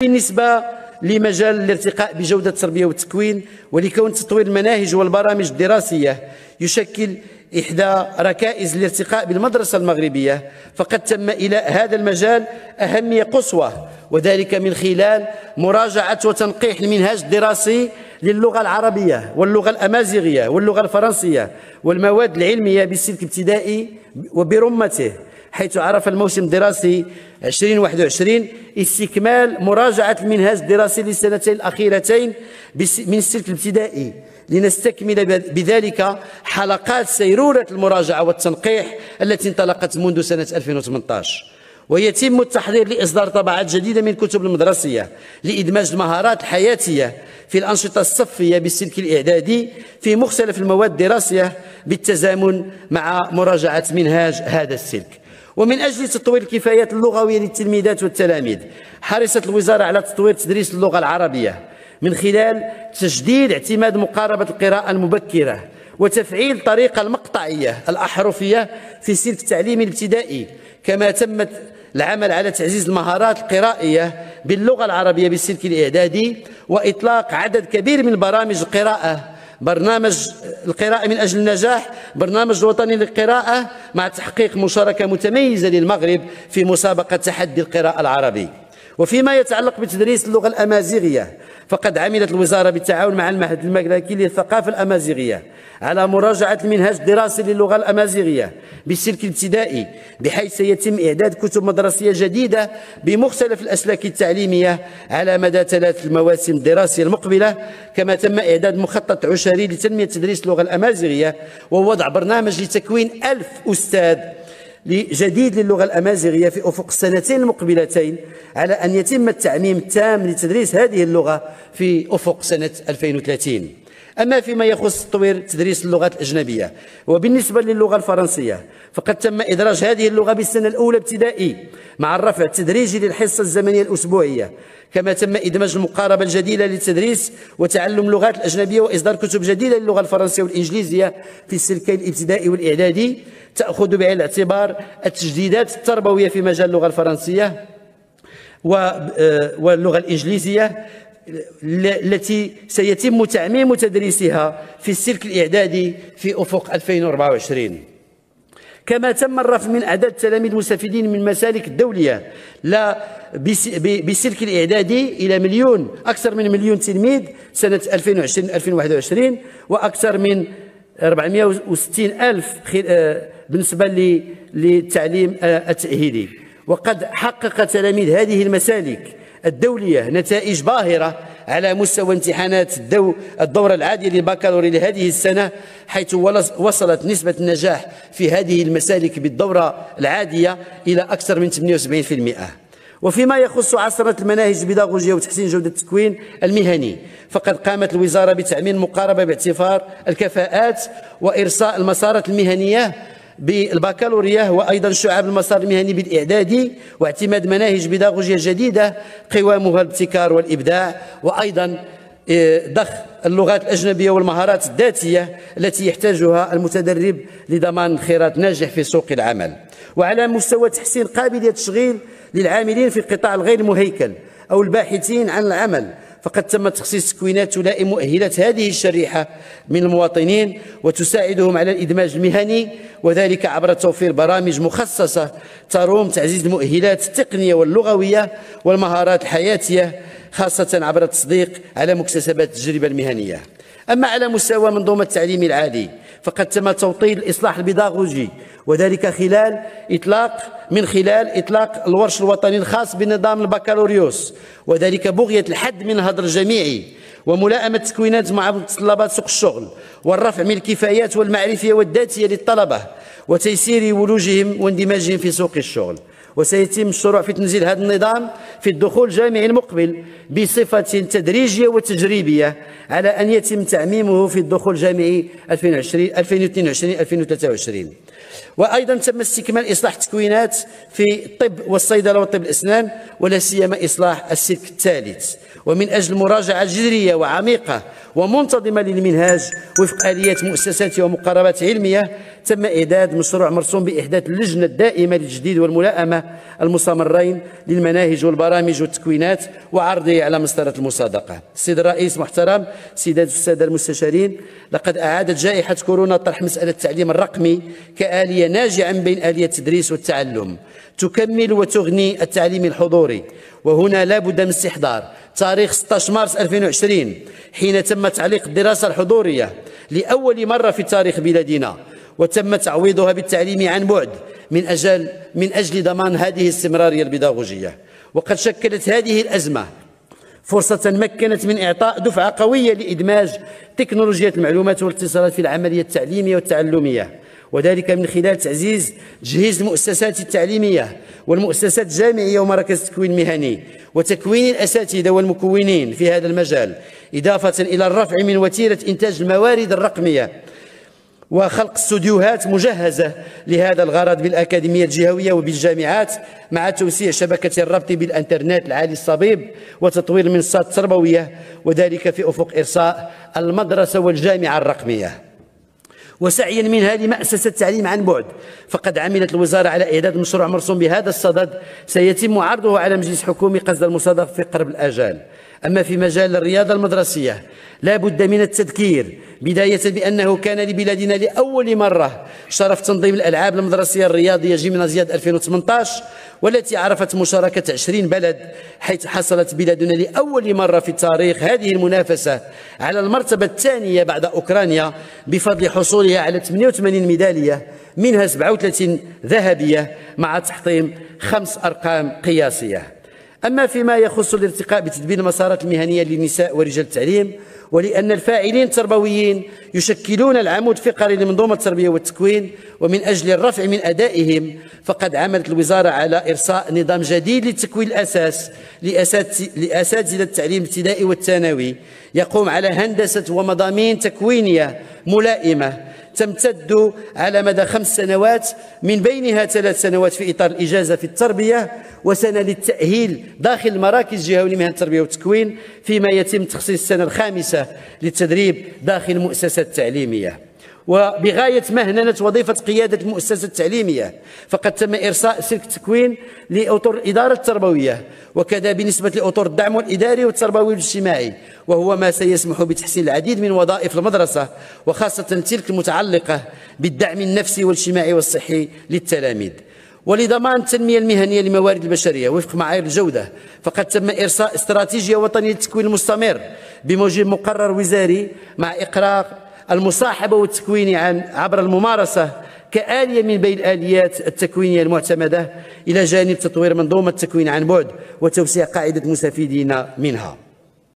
بالنسبة لمجال الارتقاء بجودة التربية والتكوين، ولكون تطوير المناهج والبرامج الدراسية يشكل إحدى ركائز الارتقاء بالمدرسة المغربية، فقد تم إيلاء هذا المجال أهمية قصوى، وذلك من خلال مراجعة وتنقيح المنهاج الدراسي للغة العربية واللغة الأمازيغية واللغة الفرنسية والمواد العلمية بالسلك الابتدائي وبرمته، حيث عرف الموسم الدراسي 2021 استكمال مراجعة المنهاج الدراسي للسنتين الأخيرتين من السلك الابتدائي، لنستكمل بذلك حلقات سيرورة المراجعة والتنقيح التي انطلقت منذ سنة 2018. ويتم التحضير لإصدار طبعات جديدة من الكتب المدرسية لإدماج المهارات الحياتية في الأنشطة الصفية بالسلك الإعدادي في مختلف المواد الدراسية بالتزامن مع مراجعة منهاج هذا السلك. ومن أجل تطوير الكفايات اللغوية للتلميذات والتلاميذ، حرصت الوزارة على تطوير تدريس اللغة العربية من خلال تجديد اعتماد مقاربة القراءة المبكرة وتفعيل الطريقة المقطعية الأحرفية في السلك التعليمي الابتدائي، كما تم العمل على تعزيز المهارات القرائية باللغة العربية بالسلك الإعدادي وإطلاق عدد كبير من برامج القراءة، برنامج القراءة من أجل النجاح، برنامج الوطني للقراءة، مع تحقيق مشاركة متميزة للمغرب في مسابقة تحدي القراءة العربي. وفيما يتعلق بتدريس اللغة الأمازيغية، فقد عملت الوزارة بالتعاون مع المعهد الملكي للثقافة الأمازيغية على مراجعة المنهاج الدراسي للغة الأمازيغية بالسلك الابتدائي، بحيث سيتم إعداد كتب مدرسية جديدة بمختلف الأسلاك التعليمية على مدى 3 المواسم الدراسية المقبلة، كما تم إعداد مخطط عشري لتنمية تدريس اللغة الأمازيغية ووضع برنامج لتكوين 1000 أستاذ جديد للغة الأمازيغية في أفق السنتين المقبلتين، على أن يتم التعميم التام لتدريس هذه اللغة في أفق سنة 2030. أما فيما يخص تطوير تدريس اللغات الأجنبية، وبالنسبة للغة الفرنسية، فقد تم إدراج هذه اللغة بالسنة الأولى ابتدائي مع الرفع التدريجي للحصة الزمنية الأسبوعية، كما تم إدماج المقاربة الجديدة للتدريس وتعلم اللغات الأجنبية وإصدار كتب جديدة للغة الفرنسية والإنجليزية في السلكين الابتدائي والإعدادي، تأخذ بعين الاعتبار التجديدات التربوية في مجال اللغة الفرنسية واللغة الإنجليزية التي سيتم تعميم تدريسها في السلك الإعدادي في أفق 2024. كما تم الرفع من أعداد التلاميذ المستفيدين من المسالك الدولية بالسلك الإعدادي إلى أكثر من 1,000,000 تلميذ سنة 2020-2021، وأكثر من 460,000 بالنسبة للتعليم التأهيلي. وقد حقق تلاميذ هذه المسالك الدولية نتائج باهرة على مستوى امتحانات الدورة العادية للبكالوريا لهذه السنة، حيث وصلت نسبة النجاح في هذه المسالك بالدورة العادية إلى أكثر من 78%. وفيما يخص عصرنة المناهج البيداغوجية وتحسين جودة التكوين المهني، فقد قامت الوزارة بتعميم المقاربة باعتبار الكفاءات وإرساء المسارات المهنية بالبكالوريا، وأيضا شعب المسار المهني بالإعدادي، واعتماد مناهج بيداغوجية جديدة قوامها الابتكار والإبداع، وأيضا ضخ اللغات الأجنبية والمهارات الذاتية التي يحتاجها المتدرب لضمان انخراط ناجح في سوق العمل. وعلى مستوى تحسين قابلية التشغيل للعاملين في القطاع الغير مهيكل أو الباحثين عن العمل، فقد تم تخصيص تكوينات تلائم مؤهلات هذه الشريحة من المواطنين وتساعدهم على الإدماج المهني، وذلك عبر توفير برامج مخصصة تروم تعزيز المؤهلات التقنية واللغوية والمهارات الحياتية، خاصة عبر التصديق على مكتسبات التجربة المهنية. أما على مستوى منظومة التعليم العالي، فقد تم توطيد الإصلاح البيداغوجي، وذلك من خلال إطلاق الورش الوطني الخاص بنظام البكالوريوس، وذلك بغية الحد من الهدر الجامعي وملائمة التكوينات مع متطلبات سوق الشغل، والرفع من الكفايات والمعرفية والذاتية للطلبة وتيسير ولوجهم واندماجهم في سوق الشغل. وسيتم الشروع في تنزيل هذا النظام في الدخول الجامعي المقبل بصفة تدريجية وتجريبية، على أن يتم تعميمه في الدخول الجامعي 2022-2023. وأيضا تم استكمال إصلاح التكوينات في الطب والصيدلة وطب الأسنان، ولا سيما إصلاح السلك الثالث. ومن أجل مراجعة جذرية وعميقة ومنتظمة للمنهاج وفق آليات مؤسسات ومقاربات علمية، تم إعداد مشروع مرسوم بإحداث اللجنة الدائمة للتجديد والملائمة المستمرين للمناهج والبرامج والتكوينات وعرضه على مسطرة المصادقة. السيد الرئيس محترم، سيدات والسادة المستشارين، لقد أعادت جائحة كورونا طرح مسألة التعليم الرقمي كآلية ناجعة من بين آلية التدريس والتعلم تكمل وتغني التعليم الحضوري. وهنا لا بد من استحضار تاريخ 16 مارس 2020 حين تم تعليق الدراسة الحضورية لأول مرة في تاريخ بلادنا، وتم تعويضها بالتعليم عن بعد من أجل ضمان هذه الاستمرارية البيداغوجية. وقد شكلت هذه الأزمة فرصة مكنت من إعطاء دفعة قوية لإدماج تكنولوجيا المعلومات والاتصالات في العملية التعليمية والتعلمية، وذلك من خلال تعزيز تجهيز المؤسسات التعليمية والمؤسسات الجامعية ومراكز التكوين المهني وتكوين الأساتذة والمكونين في هذا المجال، إضافة إلى الرفع من وتيرة إنتاج الموارد الرقمية وخلق استوديوهات مجهزة لهذا الغرض بالأكاديمية الجهوية وبالجامعات، مع توسيع شبكة الربط بالإنترنت العالي الصبيب وتطوير المنصات التربوية، وذلك في أفق إرساء المدرسة والجامعة الرقمية. وسعيا منها لمأسسة التعليم عن بعد، فقد عملت الوزارة على إعداد مشروع مرسوم بهذا الصدد سيتم عرضه على مجلس حكومي قصد المصادقة في قرب الآجال. أما في مجال الرياضة المدرسية لا بد من التذكير بداية بأنه كان لبلادنا لأول مرة شرف تنظيم الألعاب المدرسية الرياضية جيمنازياد 2018، والتي عرفت مشاركة 20 بلد، حيث حصلت بلادنا لأول مرة في تاريخ هذه المنافسة على المرتبة الثانية بعد أوكرانيا بفضل حصولها على 88 ميدالية، منها 37 ذهبية مع تحطيم 5 أرقام قياسية. أما فيما يخص الارتقاء بتدبير المسارات المهنية للنساء ورجال التعليم، ولأن الفاعلين التربويين يشكلون العمود الفقري لمنظومة التربية والتكوين، ومن أجل الرفع من أدائهم فقد عملت الوزارة على إرساء نظام جديد لتكوين الأساس لأساتذة التعليم الابتدائي والثانوي يقوم على هندسة ومضامين تكوينية ملائمة تمتد على مدى 5 سنوات، من بينها 3 سنوات في إطار الإجازة في التربية وسنة للتأهيل داخل المراكز الجهوية لمهن التربية والتكوين، فيما يتم تخصيص السنة الخامسة للتدريب داخل المؤسسات التعليمية. وبغاية مهننة وظيفة قيادة المؤسسة التعليمية فقد تم إرساء سلك التكوين لأطر الإدارة التربوية، وكذا بالنسبة لأطر الدعم الإداري والتربوي والاجتماعي، وهو ما سيسمح بتحسين العديد من وظائف المدرسة، وخاصة تلك المتعلقة بالدعم النفسي والاجتماعي والصحي للتلاميذ. ولضمان التنمية المهنية للموارد البشرية وفق معايير الجودة، فقد تم إرساء استراتيجية وطنية للتكوين المستمر بموجب مقرر وزاري مع إقرار المصاحبة والتكوين عبر الممارسة كآلية من بين الآليات التكوينية المعتمدة، إلى جانب تطوير منظومة التكوين عن بعد وتوسيع قاعدة المستفيدين منها.